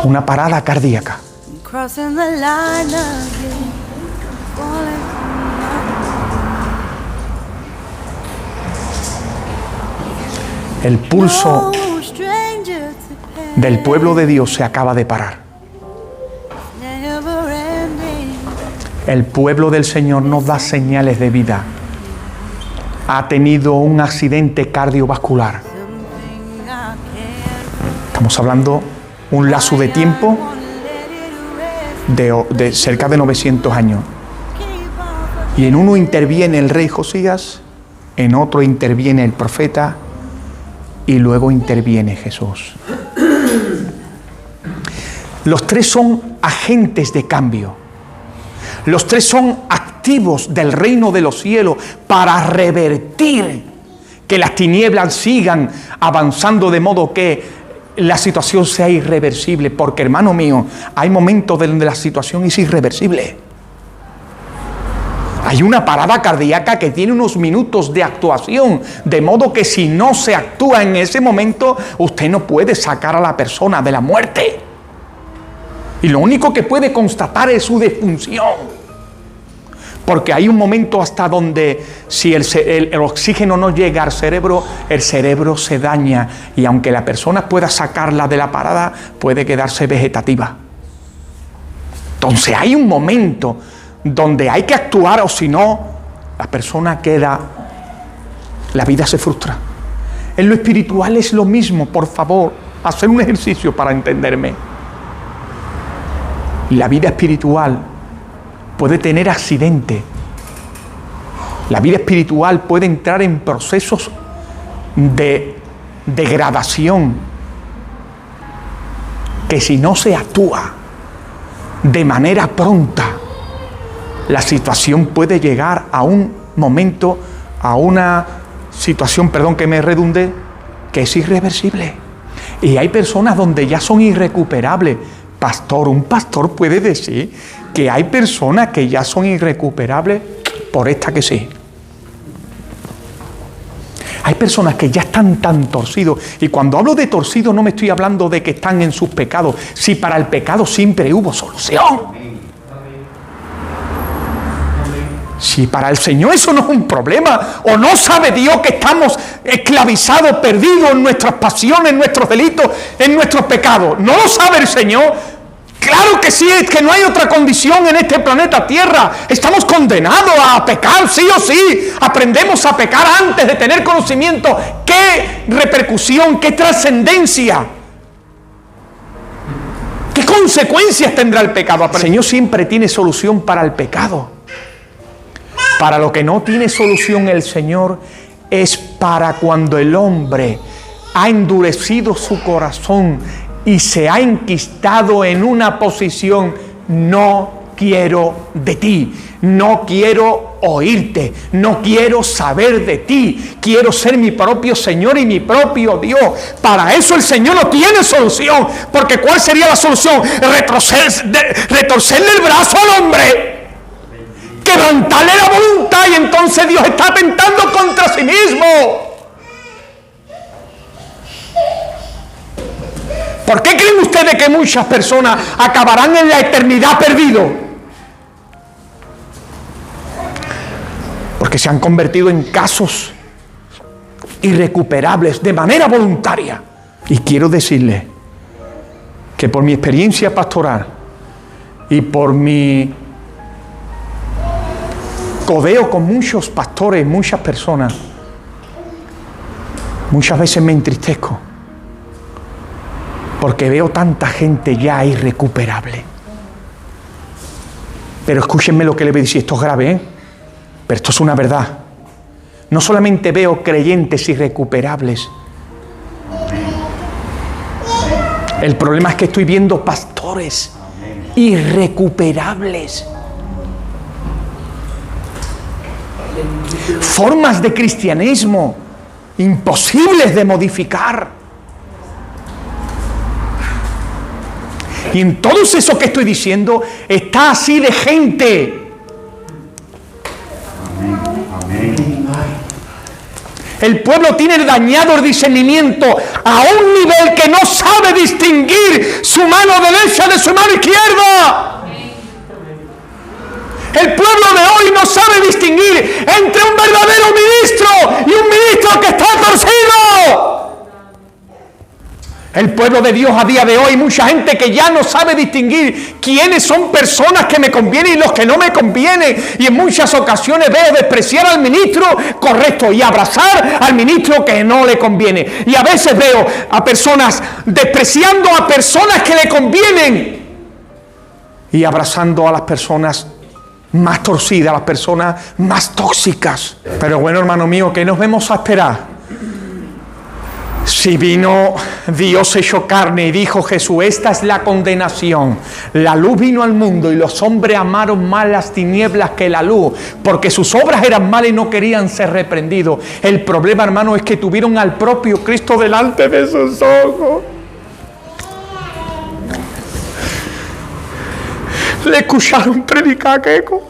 Una parada cardíaca. El pulso del pueblo de Dios se acaba de parar. El pueblo del Señor nos da señales de vida. Ha tenido un accidente cardiovascular. Estamos hablando un lapso de tiempo de cerca de 900 años. Y en uno interviene el rey Josías, en otro interviene el profeta y luego interviene Jesús. Los tres son agentes de cambio. Los tres son activos del reino de los cielos para revertir que las tinieblas sigan avanzando de modo que la situación sea irreversible. Porque, hermano mío, hay momentos donde la situación es irreversible. Hay una parada cardíaca que tiene unos minutos de actuación, de modo que si no se actúa en ese momento, usted no puede sacar a la persona de la muerte. Y lo único que puede constatar es su defunción. Porque hay un momento hasta donde si el oxígeno no llega al cerebro, el cerebro se daña. Y aunque la persona pueda sacarla de la parada, puede quedarse vegetativa. Entonces hay un momento donde hay que actuar, o si no, la persona queda, la vida se frustra. En lo espiritual es lo mismo, por favor, hacer un ejercicio para entenderme. La vida espiritual puede tener accidente. La vida espiritual puede entrar en procesos de degradación que si no se actúa de manera pronta, la situación puede llegar a un momento, a una situación, perdón que me redunde, que es irreversible. Y hay personas donde ya son irrecuperables. Pastor, un pastor puede decir que hay personas que ya son irrecuperables por esta que sí. Hay personas que ya están tan torcidos. Y cuando hablo de torcidos no me estoy hablando de que están en sus pecados. Si para el pecado siempre hubo solución. Si para el Señor eso no es un problema, o no sabe Dios que estamos esclavizados, perdidos en nuestras pasiones, en nuestros delitos, en nuestros pecados. ¿No lo sabe el Señor? Claro que sí, es que no hay otra condición en este planeta Tierra. Estamos condenados a pecar, sí o sí. Aprendemos a pecar antes de tener conocimiento. ¿Qué repercusión, qué trascendencia? ¿Qué consecuencias tendrá el pecado? El Señor siempre tiene solución para el pecado. Para lo que no tiene solución el Señor es para cuando el hombre ha endurecido su corazón y se ha enquistado en una posición: no quiero de ti, no quiero oírte, no quiero saber de ti, quiero ser mi propio Señor y mi propio Dios. Para eso el Señor no tiene solución, porque ¿cuál sería la solución? Retorcerle el brazo al hombre, quebrantarle la voluntad, y entonces Dios está atentando contra sí mismo. ¿Por qué creen ustedes que muchas personas acabarán en la eternidad perdidos? Porque se han convertido en casos irrecuperables de manera voluntaria. Y quiero decirles que por mi experiencia pastoral y por mi codeo con muchos pastores, muchas personas, muchas veces me entristezco porque veo tanta gente ya irrecuperable. Pero escúchenme lo que le voy a decir, esto es grave, pero esto es una verdad. No solamente veo creyentes irrecuperables, el problema es que estoy viendo pastores irrecuperables. Formas de cristianismo imposibles de modificar. Y en todo eso que estoy diciendo está así de gente. El pueblo tiene dañado el discernimiento a un nivel que no sabe distinguir su mano derecha de su mano izquierda. El pueblo de hoy no sabe distinguir entre un verdadero ministro y un ministro que está torcido. El pueblo de Dios a día de hoy, mucha gente que ya no sabe distinguir quiénes son personas que me convienen y los que no me convienen. Y en muchas ocasiones veo despreciar al ministro correcto y abrazar al ministro que no le conviene. Y a veces veo a personas despreciando a personas que le convienen y abrazando a las personas más torcidas, las personas más tóxicas. Pero bueno, hermano mío, ¿qué nos vemos a esperar? Si vino Dios hecho carne y dijo Jesús, esta es la condenación. La luz vino al mundo y los hombres amaron más las tinieblas que la luz, porque sus obras eran malas y no querían ser reprendidos. El problema, hermano, es que tuvieron al propio Cristo delante de sus ojos. Le escucharon predicar a Keiko.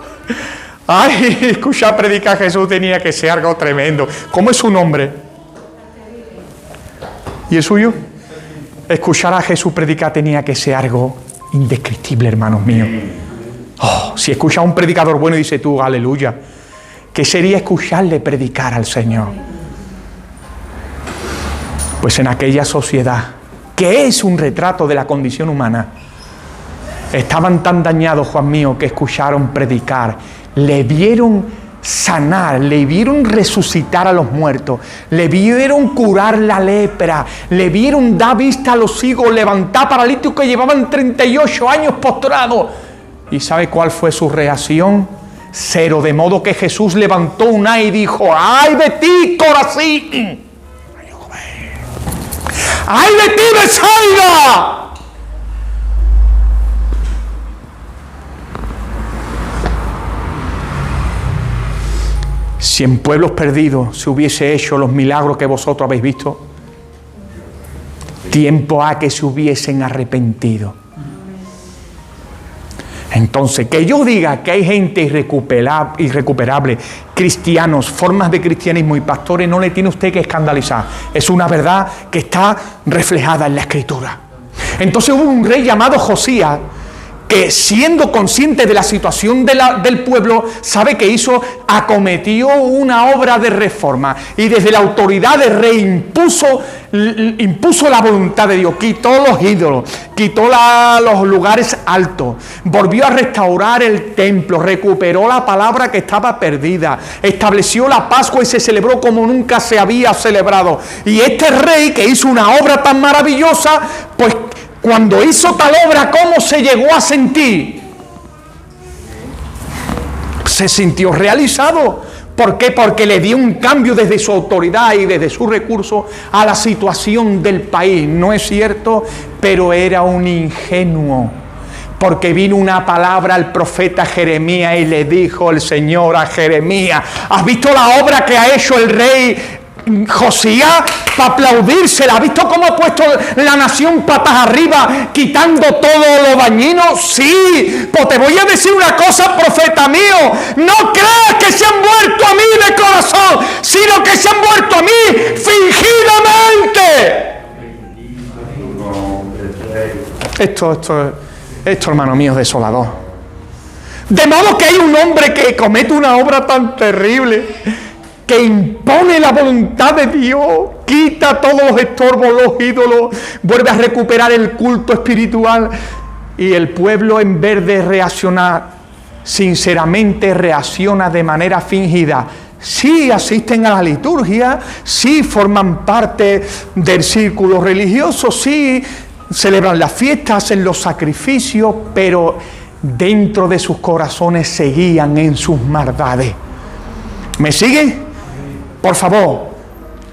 Ay, escuchar predicar a Jesús tenía que ser algo tremendo. ¿Cómo es su nombre? ¿Y el suyo? Escuchar a Jesús predicar tenía que ser algo indescriptible, hermanos míos. Oh, si escuchas a un predicador bueno y dice tú, aleluya, ¿qué sería escucharle predicar al Señor? Pues en aquella sociedad, que es un retrato de la condición humana, estaban tan dañados, Juan mío, que escucharon predicar, le vieron sanar, le vieron resucitar a los muertos, le vieron curar la lepra, le vieron dar vista a los ciegos, levantar paralíticos que llevaban 38 años postrados. ¿Y sabe cuál fue su reacción? Cero, de modo que Jesús levantó un ay y dijo, ¡ay de ti, Corazín! ¡Ay de ti, Betsaida! Si en pueblos perdidos se hubiese hecho los milagros que vosotros habéis visto, tiempo ha que se hubiesen arrepentido. Entonces, que yo diga que hay gente irrecuperable, cristianos, formas de cristianismo y pastores, no le tiene usted que escandalizar. Es una verdad que está reflejada en la Escritura. Entonces hubo un rey llamado Josías, que siendo consciente de la situación del pueblo, ¿sabe qué hizo? Acometió una obra de reforma y desde la autoridad del rey impuso la voluntad de Dios, quitó los ídolos, quitó los lugares altos, volvió a restaurar el templo, recuperó la palabra que estaba perdida, estableció la Pascua y se celebró como nunca se había celebrado. Y este rey que hizo una obra tan maravillosa, pues cuando hizo tal obra, ¿cómo se llegó a sentir? Se sintió realizado. ¿Por qué? Porque le dio un cambio desde su autoridad y desde sus recursos a la situación del país. No es cierto, pero era un ingenuo. Porque vino una palabra al profeta Jeremías y le dijo el Señor a Jeremías, ¿has visto la obra que ha hecho el rey Josías? Para aplaudírsela. ¿Has visto cómo ha puesto la nación patas arriba, quitando todo lo dañino? Sí, pues te voy a decir una cosa, profeta mío, no creas que se han vuelto a mí de corazón, sino que se han vuelto a mí fingidamente. Esto, hermano mío, es desolador. De modo que hay un hombre que comete una obra tan terrible, que impone la voluntad de Dios, quita todos los estorbos, los ídolos, vuelve a recuperar el culto espiritual, y el pueblo, en vez de reaccionar sinceramente, reacciona de manera fingida. Sí asisten a la liturgia, sí forman parte del círculo religioso, sí celebran las fiestas, hacen los sacrificios, pero dentro de sus corazones seguían en sus maldades. ¿Me sigue? Por favor,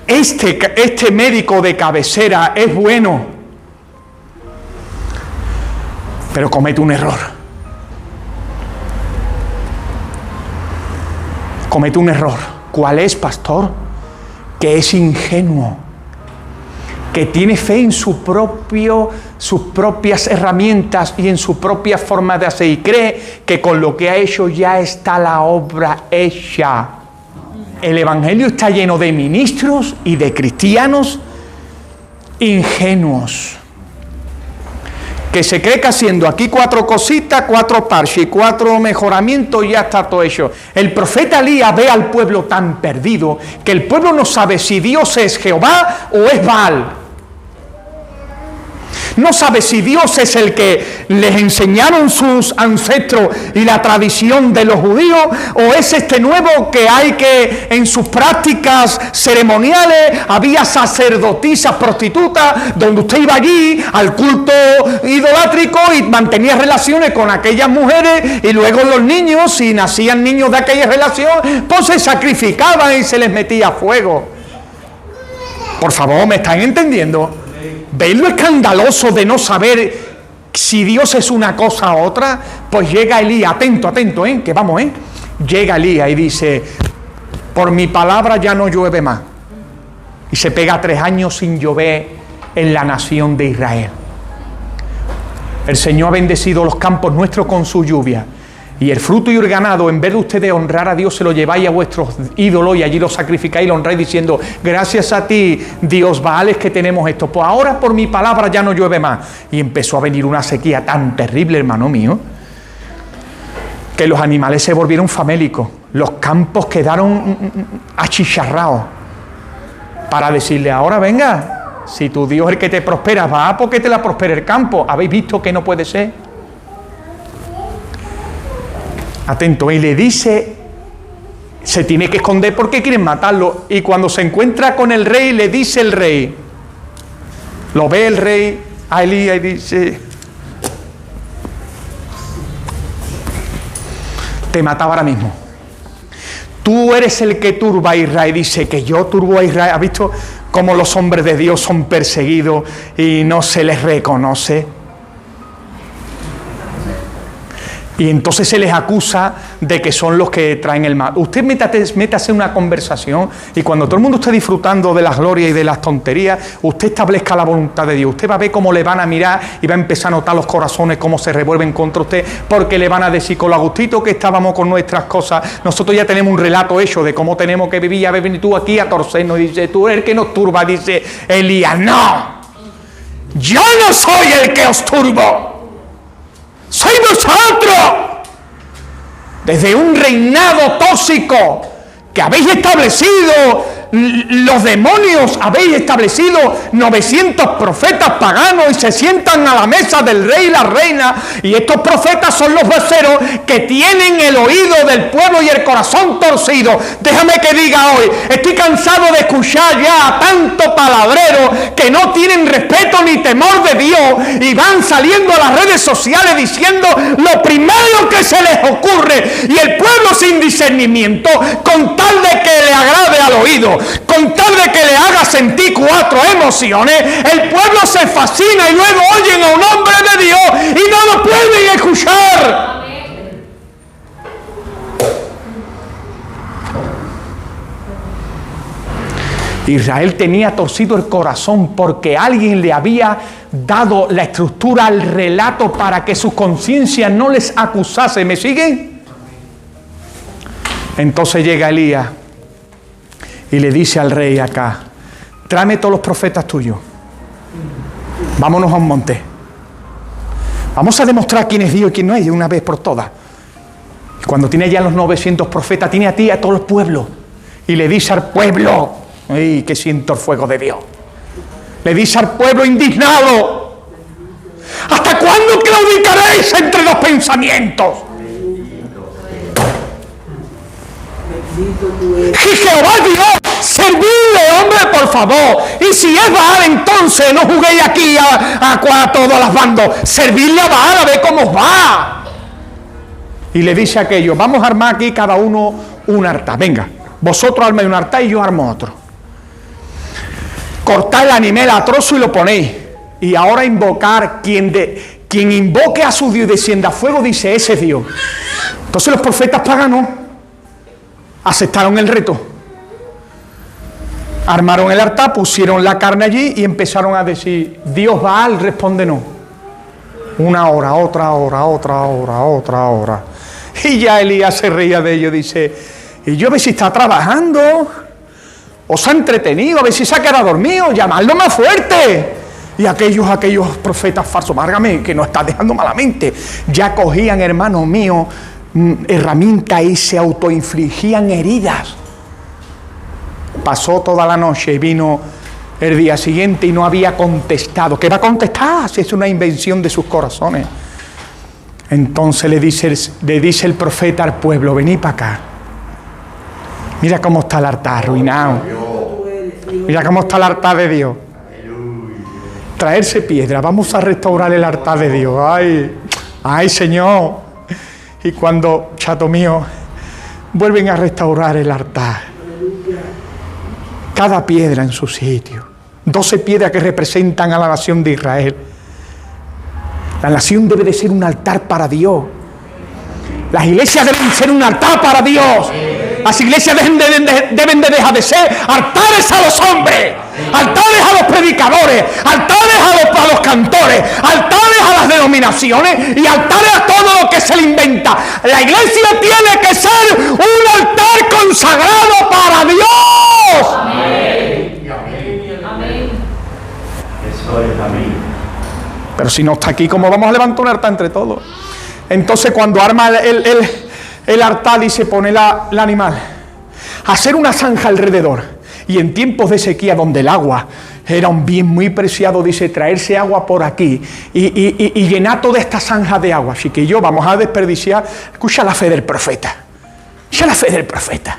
este médico de cabecera es bueno, pero comete un error. Comete un error. ¿Cuál es, pastor? Que es ingenuo, que tiene fe en sus propias herramientas y en su propia forma de hacer, y cree que con lo que ha hecho ya está la obra hecha. El Evangelio está lleno de ministros y de cristianos ingenuos, que se cree que haciendo aquí 4 cositas, 4 parches y 4 mejoramientos y ya está todo hecho. El profeta Elías ve al pueblo tan perdido que el pueblo no sabe si Dios es Jehová o es Baal. No sabe si Dios es el que les enseñaron sus ancestros y la tradición de los judíos, o es este nuevo que hay que en sus prácticas ceremoniales había sacerdotisas prostitutas, donde usted iba allí al culto idolátrico y mantenía relaciones con aquellas mujeres, y luego los niños, si nacían niños de aquella relación, pues se sacrificaban y se les metía fuego. Por favor, ¿me están entendiendo? ¿Veis lo escandaloso de no saber si Dios es una cosa u otra? Pues llega Elías, atento, que vamos, Llega Elías y dice, por mi palabra ya no llueve más. Y se pega 3 años sin llover en la nación de Israel. El Señor ha bendecido los campos nuestros con su lluvia. Y el fruto y el ganado, en vez de ustedes honrar a Dios, se lo lleváis a vuestros ídolos y allí lo sacrificáis y lo honráis diciendo, gracias a ti, Dios Baal, es que tenemos esto. Pues ahora por mi palabra ya no llueve más. Y empezó a venir una sequía tan terrible, hermano mío, que los animales se volvieron famélicos. Los campos quedaron achicharrados. Para decirle, ahora venga, si tu Dios es el que te prospera, va porque te la prospera el campo. ¿Habéis visto que no puede ser? Atento, y le dice, se tiene que esconder porque quieren matarlo. Y cuando se encuentra con el rey, le dice el rey, lo ve el rey a Elías y dice, te mataba ahora mismo. Tú eres el que turba a Israel. Dice que yo turbo a Israel. ¿Has visto cómo los hombres de Dios son perseguidos y no se les reconoce? Y entonces se les acusa de que son los que traen el mal. Usted métase en una conversación y cuando todo el mundo esté disfrutando de las glorias y de las tonterías, usted establezca la voluntad de Dios. Usted va a ver cómo le van a mirar y va a empezar a notar los corazones, cómo se revuelven contra usted, porque le van a decir, con lo agustito que estábamos con nuestras cosas, nosotros ya tenemos un relato hecho de cómo tenemos que vivir. Ya ves venir tú aquí a torcernos y dice, tú eres el que nos turba. Dice Elías, no, yo no soy el que os turbo. ¡Soy vosotros! Desde un reinado tóxico que habéis establecido, los demonios habéis establecido 900 profetas paganos y se sientan a la mesa del rey y la reina, y estos profetas son los voceros que tienen el oído del pueblo y el corazón torcido. Déjame que diga hoy, estoy cansado de escuchar ya a tanto palabrero que no tienen respeto ni temor de Dios y van saliendo a las redes sociales diciendo lo primero que se les ocurre, y el pueblo sin discernimiento, con tal de que le agrade al oído, con tal de que le haga sentir 4 emociones, el pueblo se fascina y luego oyen a un hombre de Dios y no lo pueden escuchar. Israel tenía torcido el corazón porque alguien le había dado la estructura al relato para que su conciencia no les acusase. ¿Me siguen? Entonces llega Elías y le dice al rey acá, tráeme todos los profetas tuyos, vámonos a un monte, vamos a demostrar quién es Dios y quién no es de una vez por todas. Y cuando tiene ya los 900 profetas, tiene a ti y a todo el pueblo, y le dice al pueblo, ¡ay, que siento el fuego de Dios! Le dice al pueblo indignado, ¿hasta cuándo claudicaréis entre 2 pensamientos? Y Jehová Dios, servidle, hombre, por favor. Y si es Baal, entonces no juguéis aquí a todas las bandas. Servidle a Baal, a ver cómo os va. Y le dice aquello, vamos a armar aquí cada uno un altar. Venga, vosotros armáis un altar y yo armo otro. Cortáis el animal a trozo y lo ponéis. Y ahora invocar, quien invoque a su Dios y descienda fuego, dice, ese es Dios. Entonces los profetas paganos aceptaron el reto, armaron el altar, pusieron la carne allí y empezaron a decir, Dios Baal, responde no. Una hora, otra hora, otra hora, otra hora. Y ya Elías se reía de ello, dice, y yo ve si está trabajando, os ha entretenido, a ver si se ha quedado dormido, llamadlo más fuerte. Y aquellos profetas falsos, márgame, que nos está dejando malamente, ya cogían, hermano mío, herramientas y se autoinfligían heridas. Pasó toda la noche y vino el día siguiente y no había contestado. ¿Qué va a contestar si es una invención de sus corazones? Entonces le dice el profeta al pueblo, venid para acá. Mira cómo está el altar arruinado. Mira cómo está el altar de Dios. Traerse piedra, vamos a restaurar el altar de Dios. Ay, Señor. Y cuando, chato mío, vuelven a restaurar el altar. Cada piedra en su sitio. 12 piedras que representan a la nación de Israel. La nación debe de ser un altar para Dios. Las iglesias deben ser un altar para Dios. Las iglesias deben de dejar de ser altares a los hombres, altares a los predicadores, altares a los cantores, altares a las denominaciones y altares a todo lo que se le inventa. La iglesia tiene que ser un altar consagrado para Dios. Amén. Amén. Eso es amén. Pero si no está aquí, ¿cómo vamos a levantar un altar entre todos? Entonces cuando arma el altar y se pone el animal, hacer una zanja alrededor. Y en tiempos de sequía, donde el agua era un bien muy preciado, dice, traerse agua por aquí y llenar toda esta zanja de agua. Así que vamos a desperdiciar. Escucha la fe del profeta. Escucha la fe del profeta.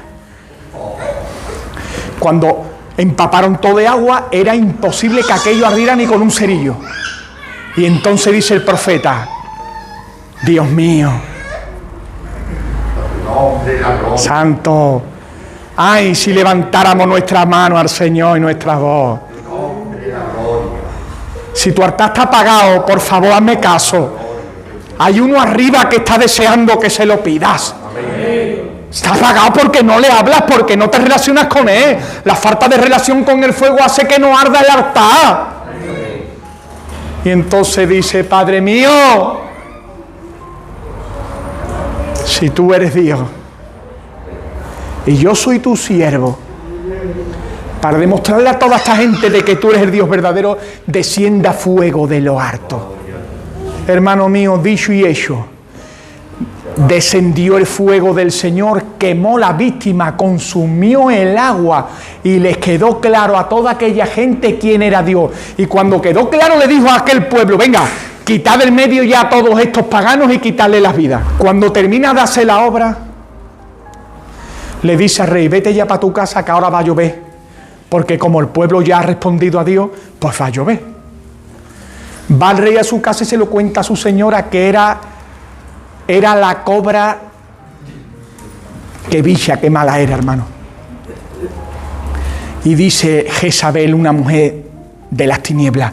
Cuando empaparon todo de agua, era imposible que aquello ardiera ni con un cerillo. Y entonces dice el profeta, Dios mío, santo, ay, si levantáramos nuestra mano al Señor y nuestra voz. Si tu altar está apagado, por favor, hazme caso. Hay uno arriba que está deseando que se lo pidas. Está apagado porque no le hablas, porque no te relacionas con él. La falta de relación con el fuego hace que no arda el altar. Y entonces dice, Padre mío, si tú eres Dios y yo soy tu siervo, para demostrarle a toda esta gente de que tú eres el Dios verdadero, descienda fuego de lo alto. Hermano mío, dicho y hecho, descendió el fuego del Señor, quemó la víctima, consumió el agua y les quedó claro a toda aquella gente quién era Dios. Y cuando quedó claro le dijo a aquel pueblo, venga, quitad del medio ya a todos estos paganos y quitadle las vidas. Cuando termina de hacer la obra, le dice al rey, vete ya para tu casa que ahora va a llover, porque como el pueblo ya ha respondido a Dios, pues va a llover. Va el rey a su casa y se lo cuenta a su señora que era la cobra. Qué bicha, qué mala era, hermano. Y dice Jezabel, una mujer de las tinieblas,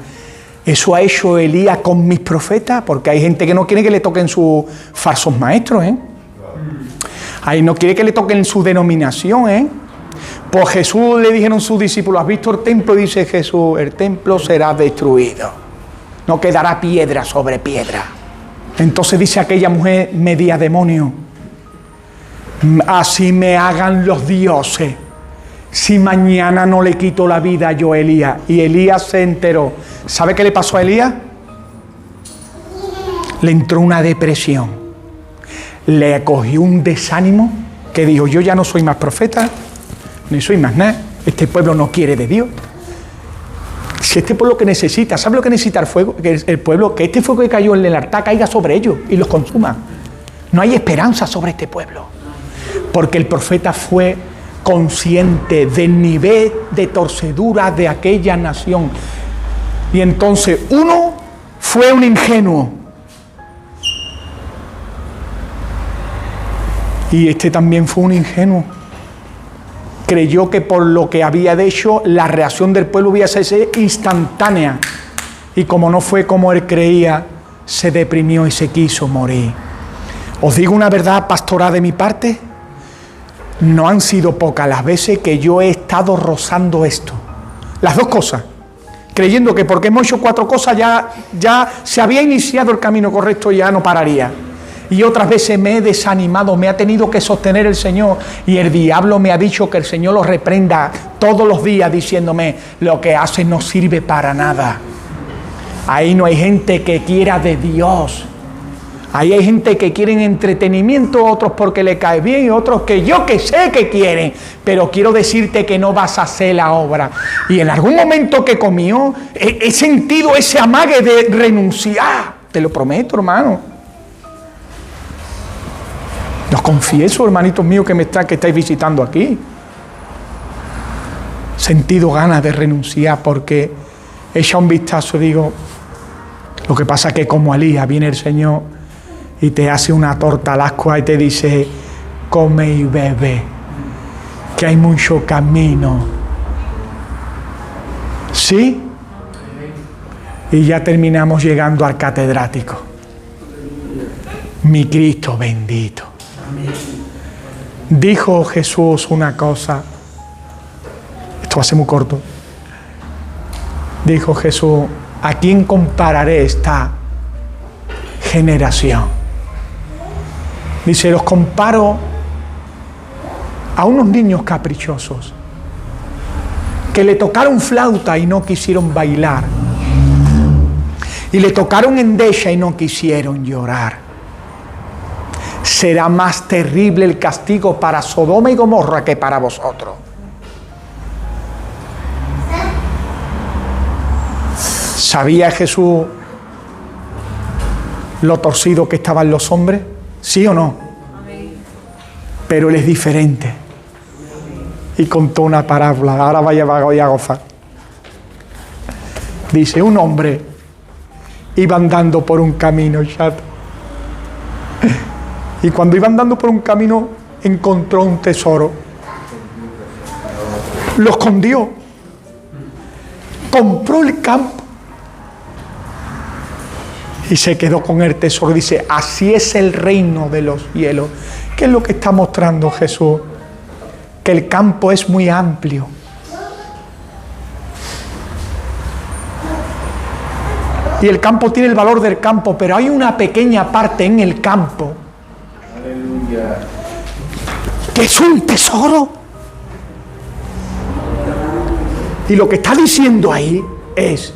¿eso ha hecho Elías con mis profetas? Porque hay gente que no quiere que le toquen sus falsos maestros, Ahí no quiere que le toquen su denominación, Pues Jesús le dijeron sus discípulos, ¿has visto el templo? Dice Jesús, el templo será destruido. No quedará piedra sobre piedra. Entonces dice aquella mujer media demonio, así me hagan los dioses, si mañana no le quito la vida yo a Elías. Y Elías se enteró. ¿Sabe qué le pasó a Elías? Le entró una depresión, le cogió un desánimo que dijo, yo ya no soy más profeta, ni soy más nada, este pueblo no quiere de Dios. Si este pueblo que necesita, ¿sabe lo que necesita el fuego? Que el pueblo, que este fuego que cayó en el altar caiga sobre ellos y los consuma. No hay esperanza sobre este pueblo. Porque el profeta fue consciente del nivel de torcedura de aquella nación. Y entonces, uno fue un ingenuo. Y este también fue un ingenuo. Creyó que por lo que había hecho, la reacción del pueblo iba a ser instantánea. Y como no fue como él creía, se deprimió y se quiso morir. Os digo una verdad pastoral de mi parte, no han sido pocas las veces que yo he estado rozando esto. Las dos cosas. Creyendo que porque hemos hecho 4 cosas ya se había iniciado el camino correcto y ya no pararía. y otras veces me he desanimado, me ha tenido que sostener el Señor, y el diablo me ha dicho que el Señor lo reprenda todos los días diciéndome: lo que haces no sirve para nada. Ahí no hay gente que quiera de Dios. Ahí hay gente que quieren entretenimiento, otros porque le cae bien y otros que yo que sé que quieren. Pero quiero decirte que no vas a hacer la obra. Y en algún momento que comió, he sentido ese amague de renunciar. Te lo prometo, hermano. Los confieso, hermanitos míos que estáis visitando aquí. He sentido ganas de renunciar porque echa un vistazo y digo, lo que pasa es que como Elías viene el Señor y te hace una torta al ascua y te dice: come y bebe, que hay mucho camino. ¿Sí? Y ya terminamos llegando al catedrático. Mi Cristo bendito. Dijo Jesús una cosa. Esto va a ser muy corto. Dijo Jesús: ¿a quién compararé esta generación? Dice: los comparo a unos niños caprichosos que le tocaron flauta y no quisieron bailar, y le tocaron endechas y no quisieron llorar. Será más terrible el castigo para Sodoma y Gomorra que para vosotros. ¿Sabía Jesús lo torcido que estaban los hombres? ¿Sí o no? Pero Él es diferente. Y contó una parábola. Ahora voy a gozar. Dice: un hombre iba andando por un camino chato. Y cuando iba andando por un camino encontró un tesoro. Lo escondió. Compró el campo. Y se quedó con el tesoro. Dice: así es el reino de los cielos. ¿Qué es lo que está mostrando Jesús? Que el campo es muy amplio. Y el campo tiene el valor del campo, pero hay una pequeña parte en el campo que es un tesoro. Y lo que está diciendo ahí es: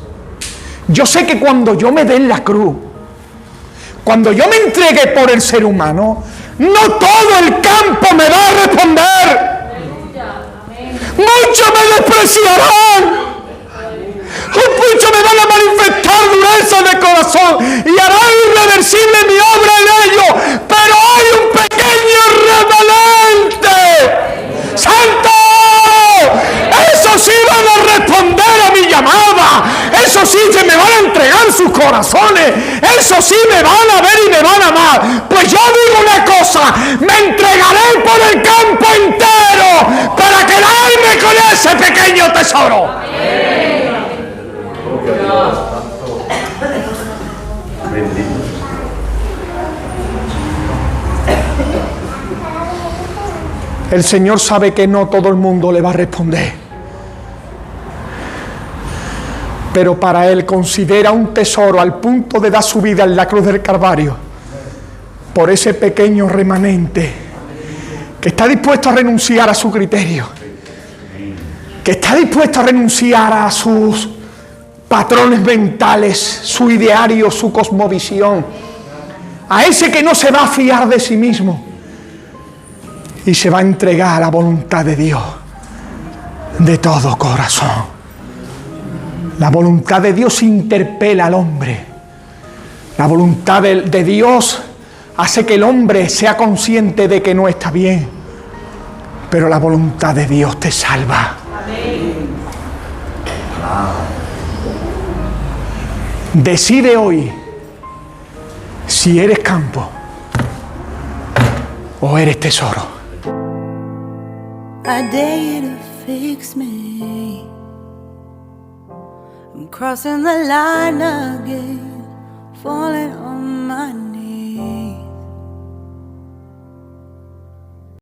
yo sé que cuando yo me dé en la cruz, cuando yo me entregue por el ser humano, no todo el campo me va a responder. Muchos me despreciarán. Muchos me van a manifestar dureza de corazón y harán irreversible mi obra en ellos. Pero hay un pequeño remanente. ¡Santo! Esos sí van a responder a mi llamada. Esos sí se me van a entregar sus corazones. Esos sí me van a ver y me van a amar. Pues yo digo una cosa: me entregaré por el campo entero para quedarme con ese pequeño tesoro. El Señor sabe que no todo el mundo le va a responder, pero para Él considera un tesoro al punto de dar su vida en la cruz del Calvario por ese pequeño remanente que está dispuesto a renunciar a su criterio, que está dispuesto a renunciar a sus patrones mentales, su ideario, su cosmovisión, a ese que no se va a fiar de sí mismo y se va a entregar a la voluntad de Dios de todo corazón. La voluntad de Dios interpela al hombre. La voluntad de Dios hace que el hombre sea consciente de que no está bien, pero la voluntad de Dios te salva. Decide hoy si eres campo o eres tesoro. I dare you to fix me. I'm crossing the line again, falling on